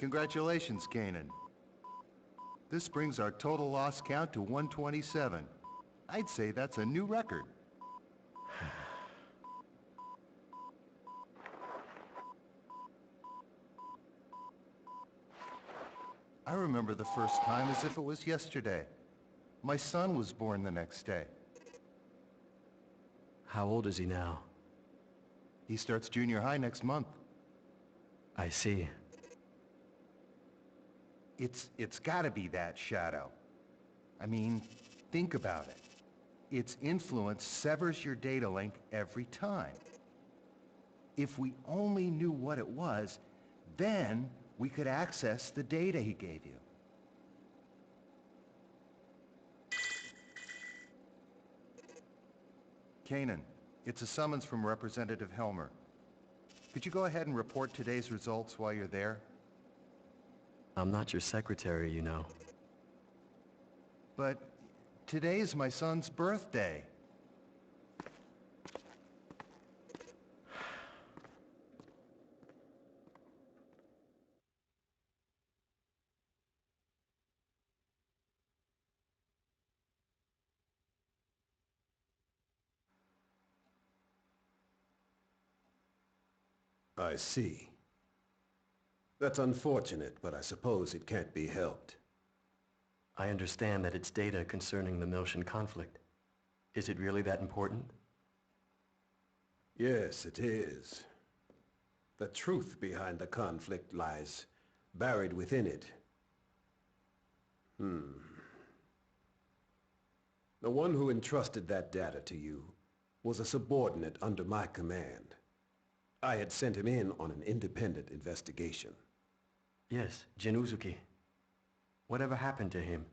Congratulations, Kanan. This brings our total loss count to 127. I'd say that's a new record. I remember the first time as if it was yesterday. My son was born the next day. How old is he now? He starts junior high next month. I see. It's gotta be that shadow. I mean, think about it. Its influence severs your data link every time. If we only knew what it was, then we could access the data he gave you. Kanan, it's a summons from Representative Helmer. Could you go ahead and report today's results while you're there? I'm not your secretary, you know. But today's my son's birthday. I see. That's unfortunate, but I suppose it can't be helped. I understand that it's data concerning the Miltian conflict. Is it really that important? Yes, it is. The truth behind the conflict lies buried within it. The one who entrusted that data to you was a subordinate under my command. I had sent him in on an independent investigation. Yes, Uzuki. Whatever happened to him?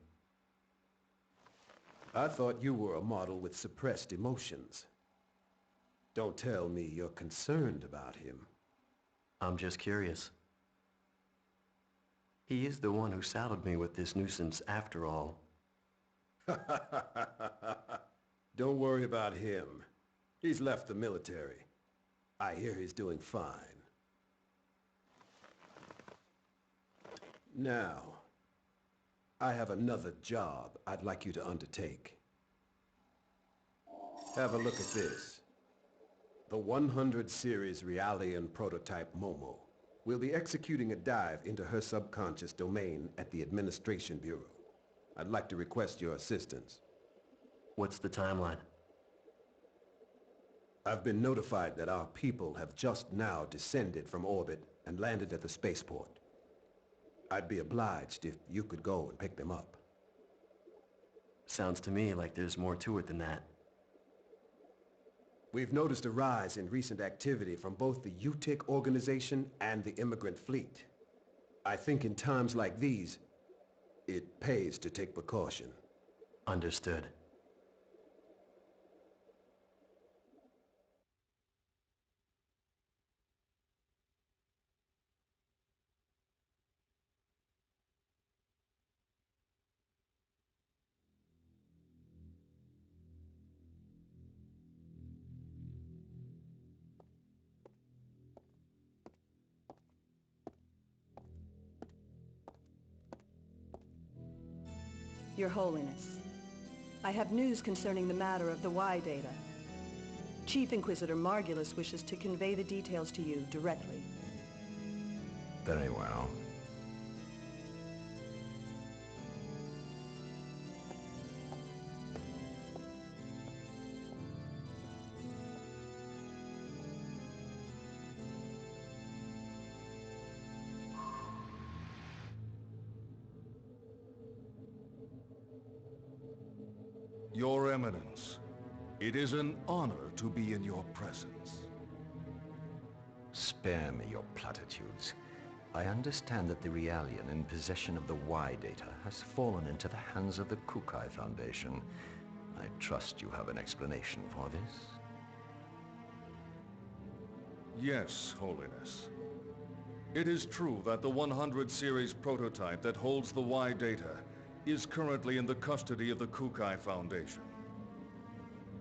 I thought you were a model with suppressed emotions. Don't tell me you're concerned about him. I'm just curious. He is the one who saddled me with this nuisance after all. Don't worry about him. He's left the military. I hear he's doing fine. Now, I have another job I'd like you to undertake. Have a look at this. The 100 series Realian prototype Momo will be executing a dive into her subconscious domain at the Administration Bureau. I'd like to request your assistance. What's the timeline? I've been notified that our people have just now descended from orbit and landed at the spaceport. I'd be obliged if you could go and pick them up. Sounds to me like there's more to it than that. We've noticed a rise in recent activity from both the UTIC organization and the immigrant fleet. I think in times like these, it pays to take precaution. Understood. Your Holiness, I have news concerning the matter of the Y data. Chief Inquisitor Margulis wishes to convey the details to you directly. Very well. Your Eminence, it is an honor to be in your presence. Spare me your platitudes. I understand that the Realian in possession of the Y data has fallen into the hands of the Kukai Foundation. I trust you have an explanation for this? Yes, Holiness. It is true that the 100 series prototype that holds the Y data is currently in the custody of the Kukai Foundation.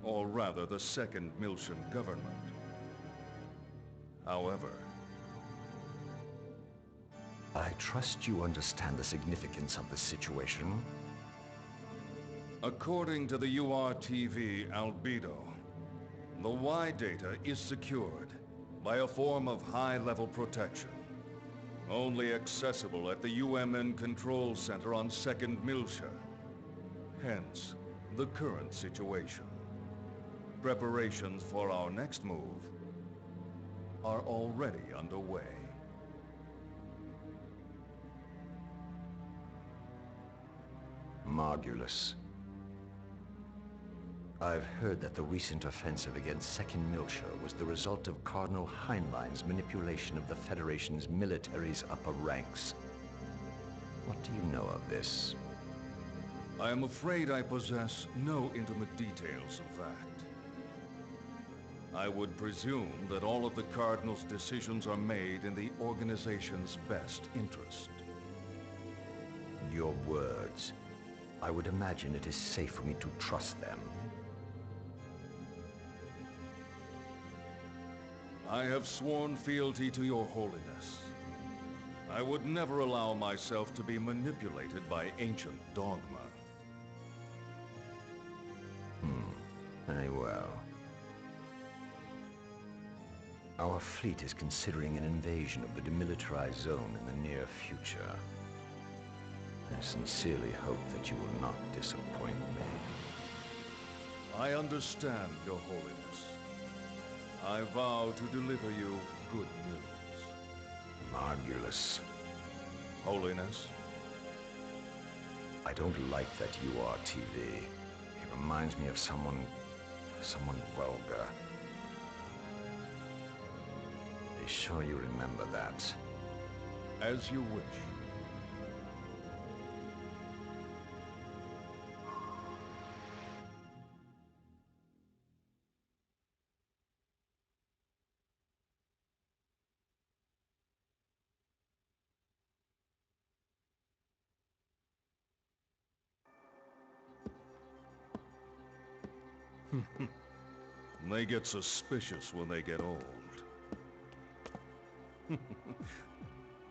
Or rather, the second Miltian government. However, I trust you understand the significance of the situation. According to the URTV albedo, the Y data is secured by a form of high-level protection, only accessible at the UMN Control Center on 2nd Miltia. Hence, the current situation. Preparations for our next move are already underway. Margulis. I've heard that the recent offensive against 2nd Miltia was the result of Cardinal Heinlein's manipulation of the Federation's military's upper ranks. What do you know of this? I am afraid I possess no intimate details of that. I would presume that all of the Cardinal's decisions are made in the organization's best interest. Your words. I would imagine it is safe for me to trust them. I have sworn fealty to your holiness. I would never allow myself to be manipulated by ancient dogma. Very well. Our fleet is considering an invasion of the demilitarized zone in the near future. I sincerely hope that you will not disappoint me. I understand, your holiness. I vow to deliver you good news. Margulis. Holiness? I don't like that URTV. It reminds me of someone vulgar. Be sure you remember that. As you wish. They get suspicious when they get old.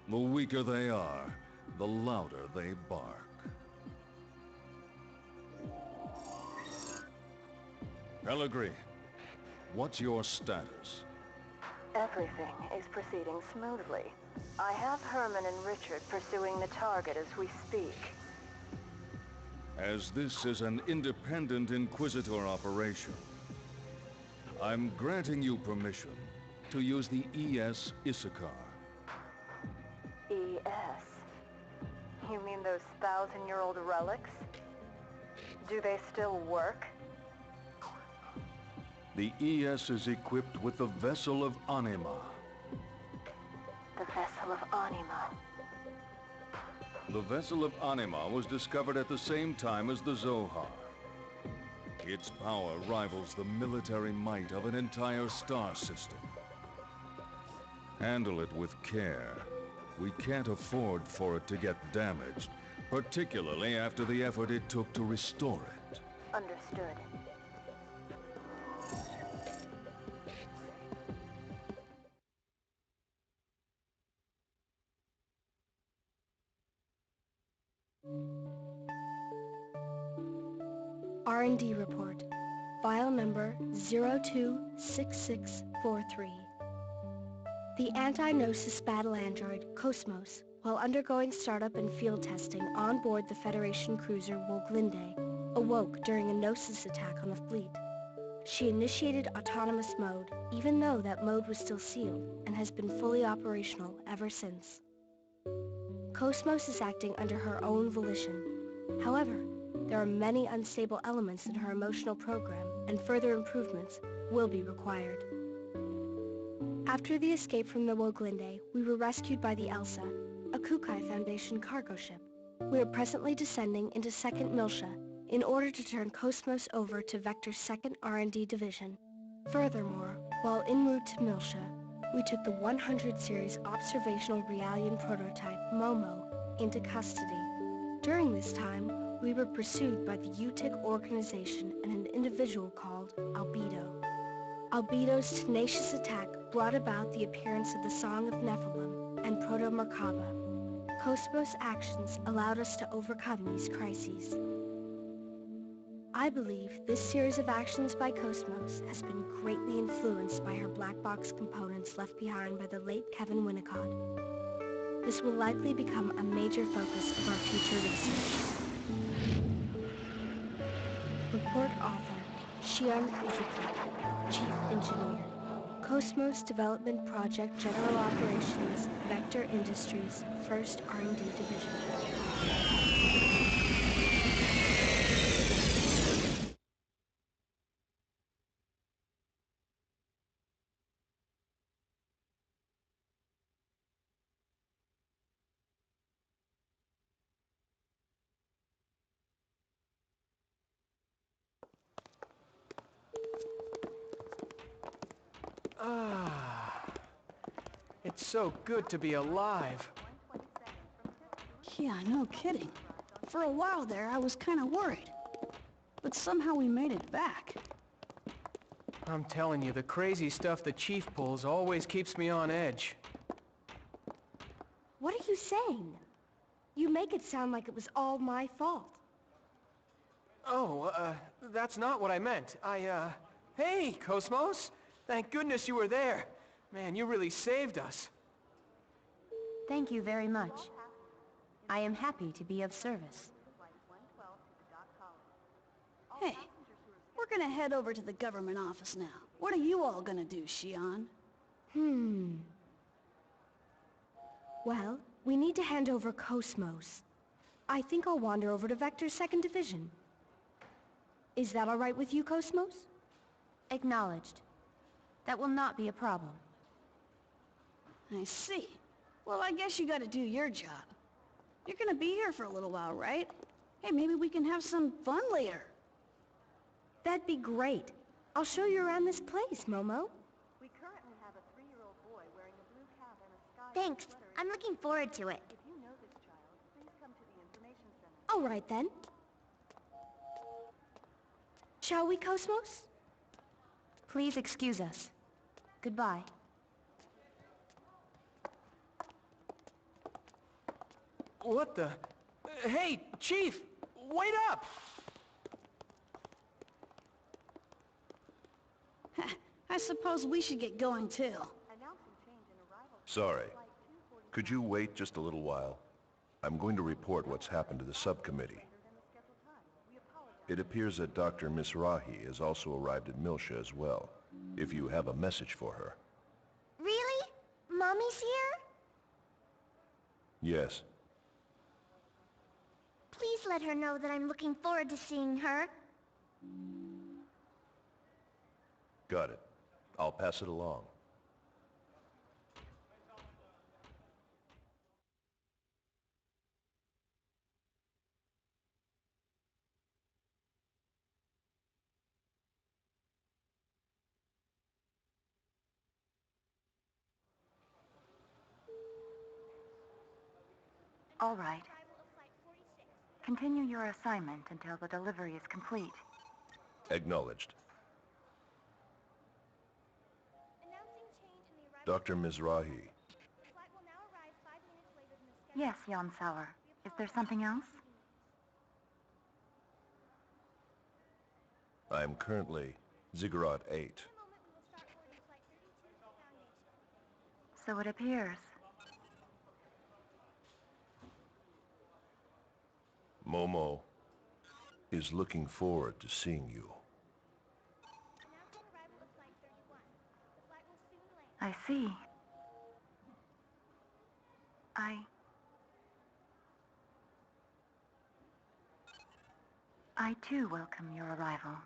The weaker they are, the louder they bark. Pellegrini, what's your status? Everything is proceeding smoothly. I have Herman and Richard pursuing the target as we speak. As this is an independent Inquisitor operation, I'm granting you permission to use the ES Issachar. ES? You mean those 1,000-year-old relics? Do they still work? The ES is equipped with the Vessel of Anima. The Vessel of Anima. The Vessel of Anima was discovered at the same time as the Zohar. Its power rivals the military might of an entire star system. Handle it with care. We can't afford for it to get damaged, particularly after the effort it took to restore it. Understood. R&D report. File number 026643. The anti-Gnosis battle android, Cosmos, while undergoing startup and field testing on board the Federation cruiser Woglinde, awoke during a Gnosis attack on the fleet. She initiated autonomous mode, even though that mode was still sealed, and has been fully operational ever since. Cosmos is acting under her own volition. However, there are many unstable elements in her emotional program, and further improvements will be required. After the escape from the Woglinde, we were rescued by the Elsa, a Kukai Foundation cargo ship. We are presently descending into 2nd Miltia in order to turn Cosmos over to Vector's 2nd R&D Division. Furthermore, while en route to Miltia, we took the 100 series observational Realian prototype, Momo, into custody. During this time, we were pursued by the UTIC organization and an individual called Albedo. Albedo's tenacious attack brought about the appearance of the Song of Nephilim and Proto-Merkaba. Cosmos' actions allowed us to overcome these crises. I believe this series of actions by Cosmos has been greatly influenced by her black box components left behind by the late Kevin Winnicott. This will likely become a major focus of our future research. Report author, Shion Izuki, Chief Engineer. Cosmos Development Project General Operations, Vector Industries, 1st R&D Division. It's so good to be alive. Yeah, no kidding. For a while there, I was kind of worried. But somehow we made it back. I'm telling you, the crazy stuff the Chief pulls always keeps me on edge. What are you saying? You make it sound like it was all my fault. Oh, that's not what I meant. Hey, Cosmos! Thank goodness you were there. Man, you really saved us. Thank you very much. I am happy to be of service. Hey, we're gonna head over to the government office now. What are you all gonna do, Shion? Well, we need to hand over Cosmos. I think I'll wander over to Vector's 2nd Division. Is that all right with you, Cosmos? Acknowledged. That will not be a problem. I see. Well, I guess you gotta do your job. You're gonna be here for a little while, right? Hey, maybe we can have some fun later. That'd be great. I'll show you around this place, Momo. We currently have a 3-year-old boy wearing a blue cap and a sky. Thanks. I'm looking forward to it. If you know this child, please come to the information center. All right, then. Shall we, Cosmos? Please excuse us. Goodbye. What the... Hey, Chief! Wait up! I suppose we should get going too. Sorry. Could you wait just a little while? I'm going to report what's happened to the subcommittee. It appears that Dr. Mizrahi has also arrived at Milsha as well, if you have a message for her. Really? Mommy's here? Yes. Please let her know that I'm looking forward to seeing her. Got it. I'll pass it along. All right. Continue your assignment until the delivery is complete. Acknowledged. Dr. Mizrahi. Yes, Yamsauer. Is there something else? I'm currently Ziggurat 8. So it appears. Momo is looking forward to seeing you. I see. I too welcome your arrival.